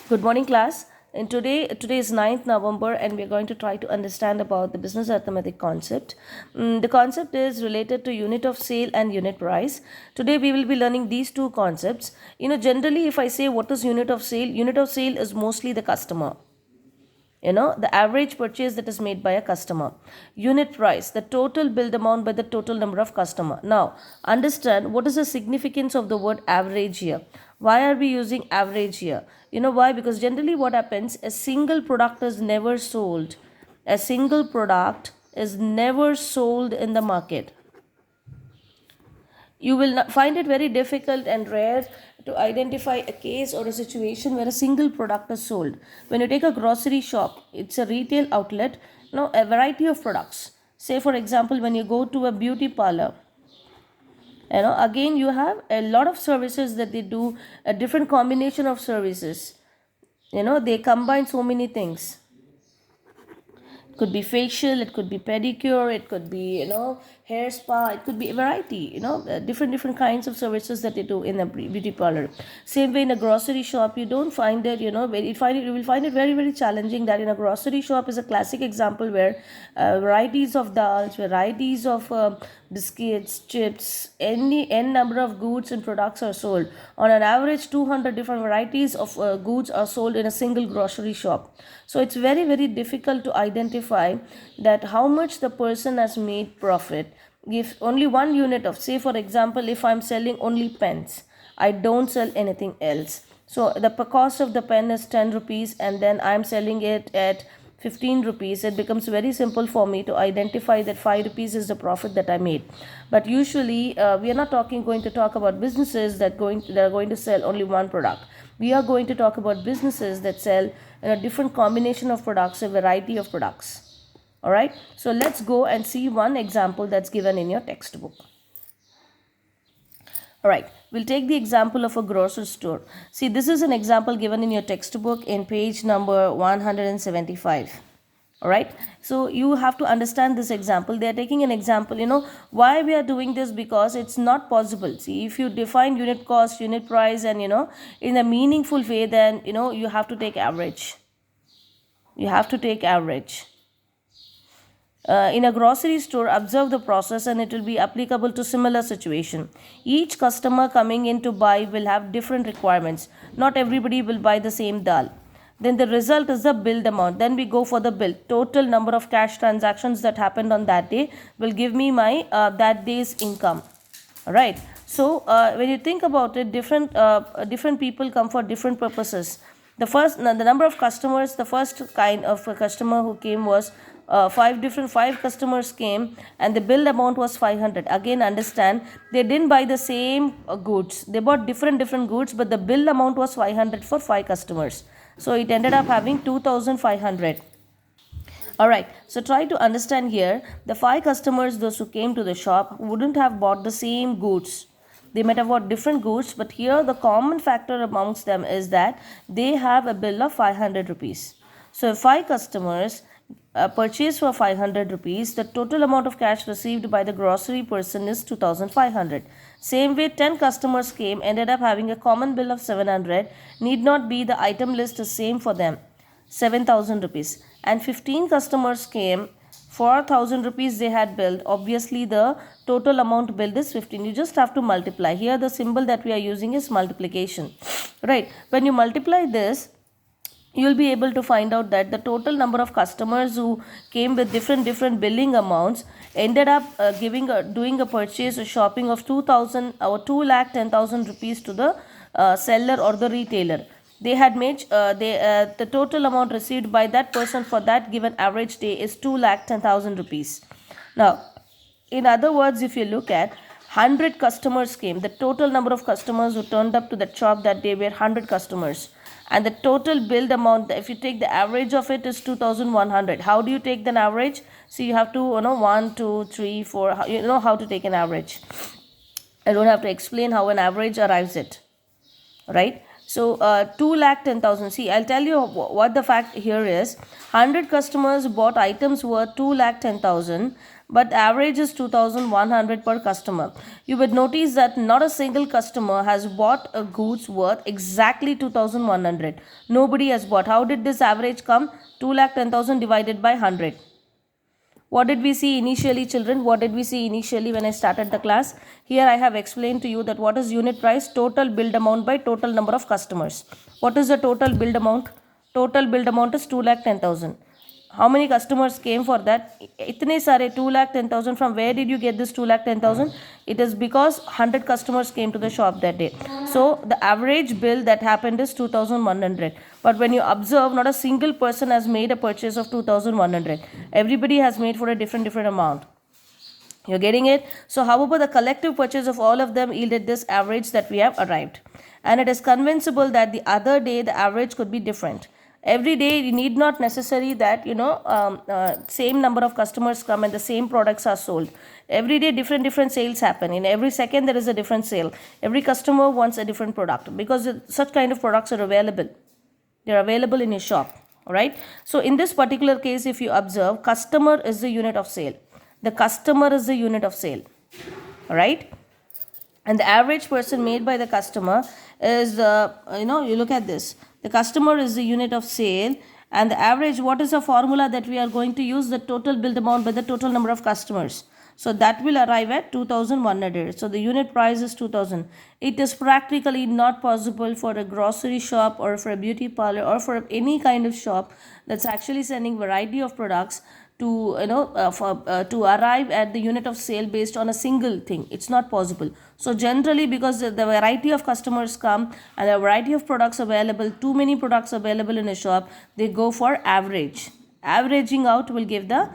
Good morning, class. And today is 9th November, and we are going to try to understand about the business arithmetic concept. The concept is related to unit of sale and unit price. Today we will be learning these two concepts. Generally, if I say what is unit of sale is mostly the customer. The average purchase that is made by a customer. Unit price, the total billed amount by the total number of customer. Now understand what is the significance of the word average here. Why are we using average here? Why? Because generally what happens, a single product is never sold. A single product is never sold in the market. You will not find it very difficult and rare to identify a case or a situation where a single product is sold. When you take a grocery shop, it's a retail outlet, a variety of products. Say for example, when you go to a beauty parlor, again you have a lot of services that they do, a different combination of services. They combine so many things. Could be facial, it could be pedicure, it could be hair spa, it could be a variety, different kinds of services that they do in a beauty parlor. Same way in a grocery shop, you don't find it, you will find it very very challenging that in a grocery shop is a classic example where varieties of dals, varieties of biscuits, chips, any n number of goods and products are sold. On an average, 200 different varieties of goods are sold in a single grocery shop. So it's very very difficult to identify that how much the person has made profit if only one unit of, say for example, if I'm selling only pens, I don't sell anything else. So the cost of the pen is 10 rupees and then I'm selling it at 15 rupees. It becomes very simple for me to identify that 5 rupees is the profit that I made. But usually we are not going to talk about businesses that are going to sell only one product. We are going to talk about businesses that sell a different combination of products, a variety of products. Alright, so let's go and see one example that's given in your textbook. Alright, we'll take the example of a grocery store. See, this is an example given in your textbook in page number 175. Alright, so you have to understand this example. They are taking an example, why we are doing this, because it's not possible. See, if you define unit cost, unit price and in a meaningful way, then you have to take average. You have to take average. In a grocery store, observe the process and it will be applicable to similar situation. Each customer coming in to buy will have different requirements. Not everybody will buy the same dal. Then the result is the billed amount. Then we go for the bill. Total number of cash transactions that happened on that day will give me my that day's income. Alright. So when you think about it, different people come for different purposes. The number of customers, the first kind of a customer who came was five customers came and the bill amount was 500. Again, understand, they didn't buy the same goods. They bought different goods, but the bill amount was 500 for 5 customers. So it ended up having 2500. Alright, so try to understand here, the 5 customers, those who came to the shop, wouldn't have bought the same goods. They might have bought different goods, but here the common factor amongst them is that they have a bill of 500 rupees. So if 5 customers purchase for 500 rupees, the total amount of cash received by the grocery person is 2500. Same way, 10 customers came, ended up having a common bill of 700. Need not be, the item list is same for them, 7000 rupees. And 15 customers came, 4000 rupees they had billed. Obviously the total amount billed is 15. You just have to multiply. Here the symbol that we are using is multiplication. Right, when you multiply this, you will be able to find out that the total number of customers who came with different billing amounts ended up doing a purchase or shopping of 2000 or 2,10,000 rupees to the seller or the retailer. They had made the total amount received by that person for that given average day is 2,10,000 rupees. Now, in other words, if you look at 100 customers came, the total number of customers who turned up to the shop that day were 100 customers. And the total billed amount, if you take the average of it, is 2100. How do you take the average? So you have to 1, 2, 3, 4. You know how to take an average. I don't have to explain how an average arrives at, right? So 2,10,000. See, I'll tell you what the fact here is. 100 customers bought items worth 2,10,000. but average is 2100 per customer. You would notice that not a single customer has bought a goods worth exactly 2100. Nobody has bought. How did this average come? 2,10,000 divided by 100. What did we see initially, children? What did we see initially when I started the class? Here I have explained to you that what is unit price? Total billed amount by total number of customers. What is the total billed amount? Total billed amount is 2,10,000. How many customers came for that? Itne sare 2,10,000. From where did you get this 2,10,000? It is because 100 customers came to the shop that day. So the average bill that happened is 2,100. But when you observe, not a single person has made a purchase of 2,100. Everybody has made for a different amount. You're getting it? So however, the collective purchase of all of them yielded this average that we have arrived. And it is conceivable that the other day the average could be different. Every day you need not necessary that same number of customers come and the same products are sold. Every day different sales happen. In every second there is a different sale. Every customer wants a different product because such kind of products are available. They're available in your shop. Alright. So in this particular case, if you observe, customer is the unit of sale. The customer is the unit of sale. Alright. And the average person made by the customer is, you look at this. The customer is the unit of sale, and the average, what is the formula that we are going to use? The total billed amount by the total number of customers. So that will arrive at 2,100. So the unit price is 2,000. It is practically not possible for a grocery shop or for a beauty parlor or for any kind of shop that's actually selling variety of products to to arrive at the unit of sale based on a single thing. It's not possible. So generally, because the variety of customers come and the variety of products available, too many products available in a shop, they go for average. Averaging out will give the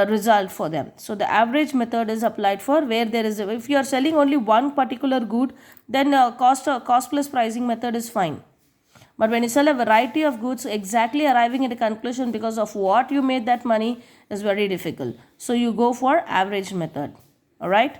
result for them. So the average method is applied for where there is if you are selling only one particular good, then cost plus pricing method is fine. But when you sell a variety of goods, exactly arriving at a conclusion because of what you made that money is very difficult. So you go for average method. Alright.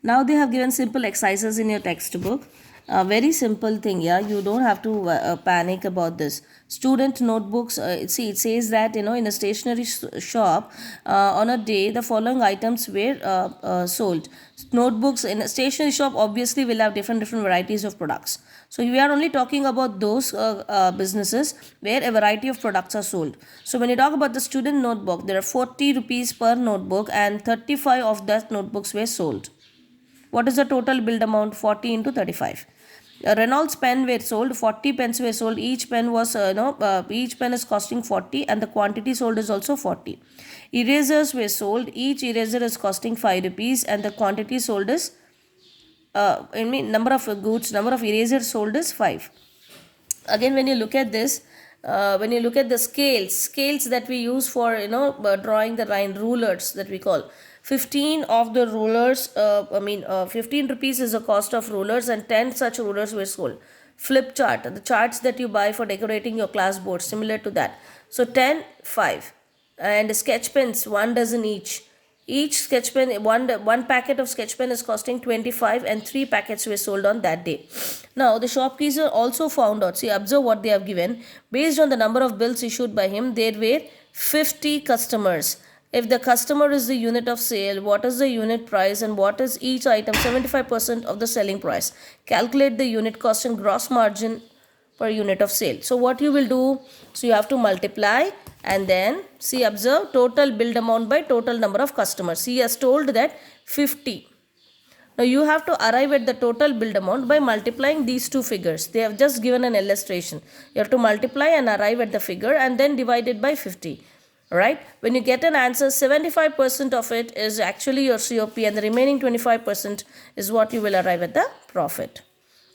Now they have given simple exercises in your textbook. Very simple thing, yeah. You don't have to panic about this. Student notebooks. It says that in a stationery shop on a day the following items were sold. Notebooks in a stationery shop obviously will have different varieties of products. So we are only talking about those businesses where a variety of products are sold. So when you talk about the student notebook, there are 40 rupees per notebook and 35 of that notebooks were sold. What is the total billed amount? 40 into 35. Reynolds pen were sold, 40 pens were sold. Each pen was, each pen is costing 40 and the quantity sold is also 40. Erasers were sold, each eraser is costing 5 rupees and the quantity sold is, number of goods, number of erasers sold is 5. Again, when you look at this, when you look at the scales that we use for, drawing the line, rulers that we call. 15 of the rulers, 15 rupees is the cost of rulers and 10 such rulers were sold. Flip chart, the charts that you buy for decorating your class board, similar to that. So 10, 5. And sketch pens, 1 dozen each. Each sketch pen, one packet of sketch pen is costing 25 and 3 packets were sold on that day. Now, the shopkeeper also found out, see, observe what they have given. Based on the number of bills issued by him, there were 50 customers. If the customer is the unit of sale, what is the unit price and what is each item? 75% of the selling price. Calculate the unit cost and gross margin per unit of sale. So what you will do? So you have to multiply and then see, observe total billed amount by total number of customers. He has told that 50. Now you have to arrive at the total billed amount by multiplying these two figures. They have just given an illustration. You have to multiply and arrive at the figure and then divide it by 50. Right? When you get an answer, 75% of it is actually your COP and the remaining 25% is what you will arrive at the profit.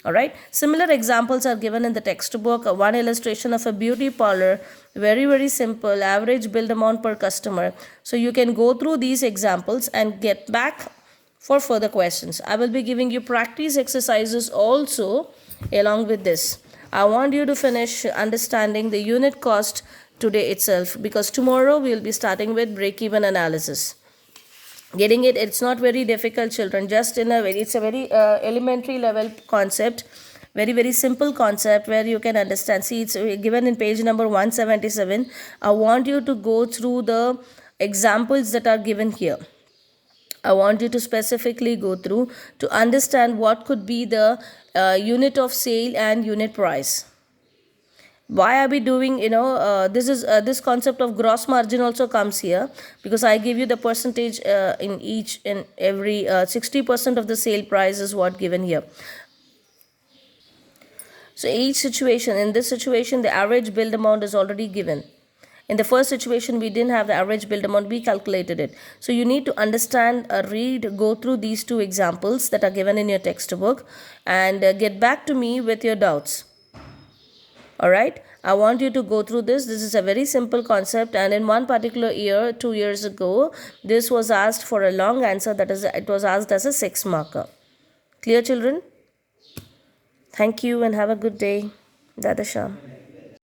Alright. Similar examples are given in the textbook. One illustration of a beauty parlor. Very simple. Average billed amount per customer. So you can go through these examples and get back for further questions. I will be giving you practice exercises also along with this. I want you to finish understanding the unit cost today itself because tomorrow we will be starting with break-even analysis. Getting it? It's not very difficult, children. Just it's a very elementary level concept. Very simple concept where you can understand. See, it's given in page number 177. I want you to go through the examples that are given here. I want you to specifically go through to understand what could be the unit of sale and unit price. Why are we doing, this concept of gross margin also comes here, because I give you the percentage in each and every 60% of the sale price is what given here. So each situation, in this situation, the average billed amount is already given. In the first situation, we didn't have the average billed amount, we calculated it. So you need to understand, go through these two examples that are given in your textbook, and get back to me with your doubts. Alright, I want you to go through this. This is a very simple concept, and in one particular year, 2 years ago, this was asked for a long answer, that is, it was asked as a 6 marker. Clear, children? Thank you and have a good day. Dada Sham.